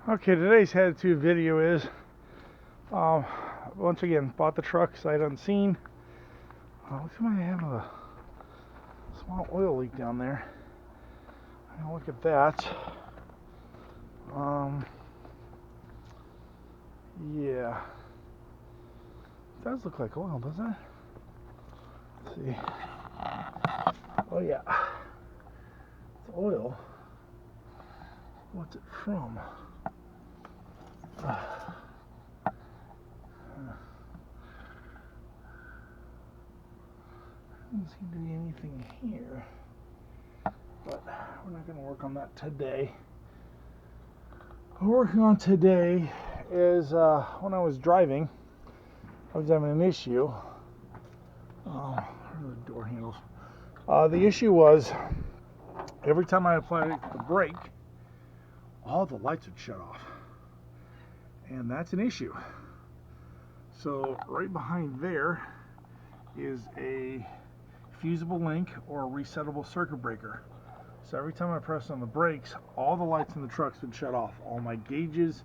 Okay, today's how-to video is, once again, bought the truck sight unseen. Looks like I have a small oil leak down there. I'm gonna look at that. Yeah, it does look like oil, doesn't it? Let's see. Oh yeah, it's oil. What's it from? Doesn't seem to be anything here, but we're not going to work on that today. What we're working on today is when I was driving, I was having an issue. Where are the door handles? The issue was every time I applied the brake, all the lights would shut off, and that's an issue. So right behind there is a fusible link or a resettable circuit breaker. So every time I press on the brakes, all the lights in the trucks would shut off. All my gauges,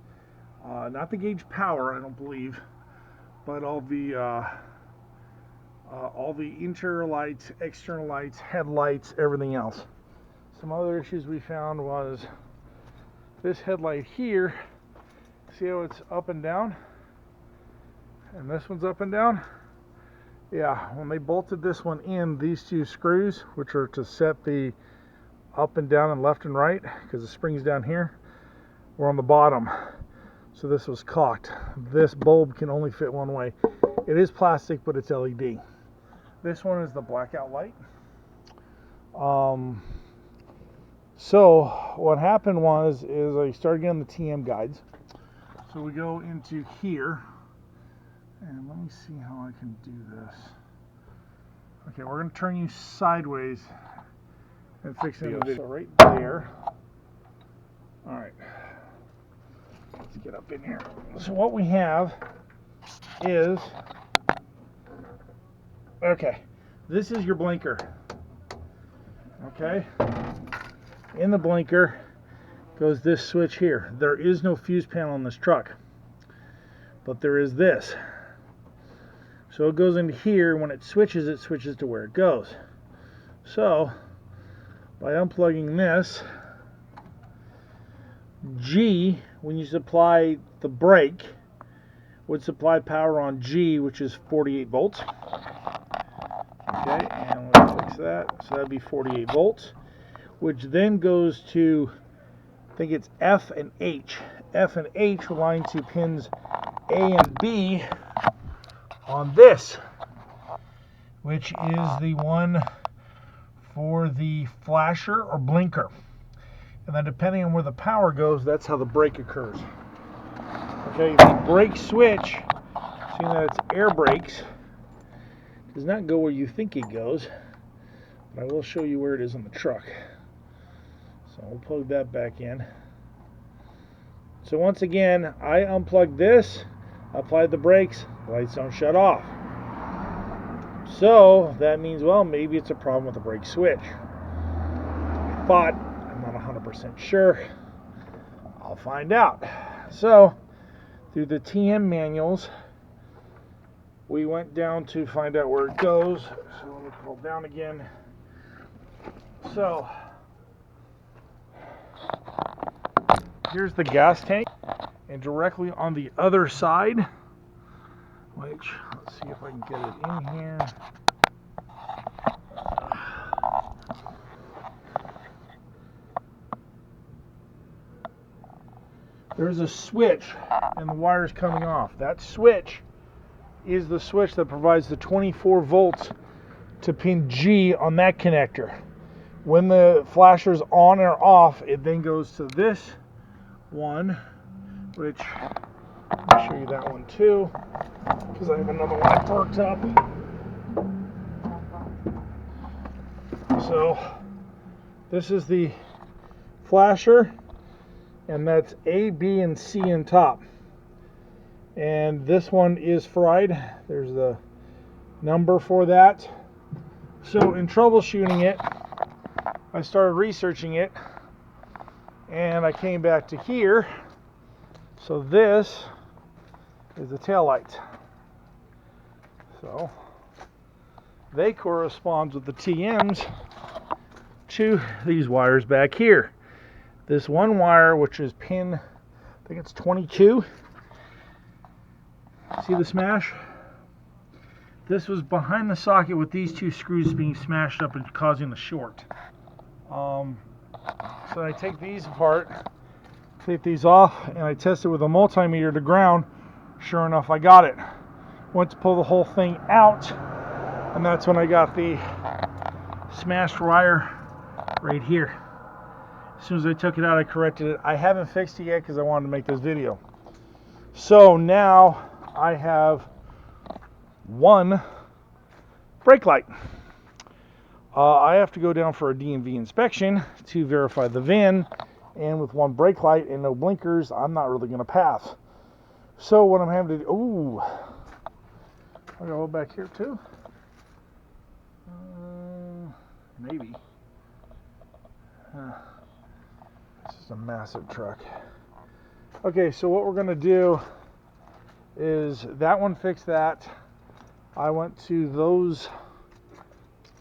not the gauge power, I don't believe, but all the interior lights, external lights, headlights, everything else. Some other issues we found was this headlight here. See how it's up and down? And this one's up and down? Yeah, when they bolted this one in, these two screws, which are to set the up and down and left and right, because the spring's down here, were on the bottom. So this was cocked. This bulb can only fit one way. It is plastic, but it's LED. This one is the blackout light. So what happened was I started getting the TM guides. So we go into here, and let me see how I can do this. Okay, we're going to turn you sideways and fix it. So right there. All right, let's get up in here. So what we have is, okay, this is your blinker. Okay, in the blinker goes this switch here. There is no fuse panel on this truck, but there is this. So it goes into here. When it switches to where it goes. So by unplugging this, G, when you supply the brake, would supply power on G, which is 48 volts. Okay, and we'll fix that. So that'd be 48 volts, which then goes to, I think it's F and H. F and H align to pins A and B on this, which is the one for the flasher or blinker. And then depending on where the power goes, that's how the brake occurs. Okay, the brake switch, seeing that it's air brakes, does not go where you think it goes, but I will show you where it is on the truck. So we'll plug that back in. So once again, I unplugged this, applied the brakes, lights don't shut off. So that means, well, maybe it's a problem with the brake switch. I thought, I'm not 100% sure. I'll find out. So through the TM manuals, we went down to find out where it goes. So let me pull down again. So here's the gas tank, and directly on the other side, which, let's see if I can get it in here. There's a switch, and the wire's coming off. That switch is the switch that provides the 24 volts to pin G on that connector. When the flasher's on or off, it then goes to this one, which I'll show you that one too, because I have another one perked up. So this is the flasher, and that's A, B, and C in top. And this one is fried. There's the number for that. So in troubleshooting it, I started researching it, and I came back to here So this is the tail light. So they correspond with the TMs to these wires back here. This one wire, which is pin, I think it's 22. See the smash? This was behind the socket with these two screws being smashed up and causing the short. So I take these apart, take these off, and I test it with a multimeter to ground. Sure enough, I got it. Went to pull the whole thing out, and that's when I got the smashed wire right here. As soon as I took it out, I corrected it. I haven't fixed it yet because I wanted to make this video. So now I have one brake light. I have to go down for a DMV inspection to verify the VIN, and with one brake light and no blinkers, I'm not really going to pass. So what I'm having to do, ooh, I got a hole back here too. Maybe. This is a massive truck. Okay, so what we're going to do is that one fixed that. I went to those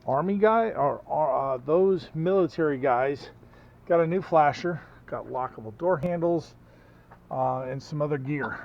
army guy or those military guys, got a new flasher, got lockable door handles, and some other gear.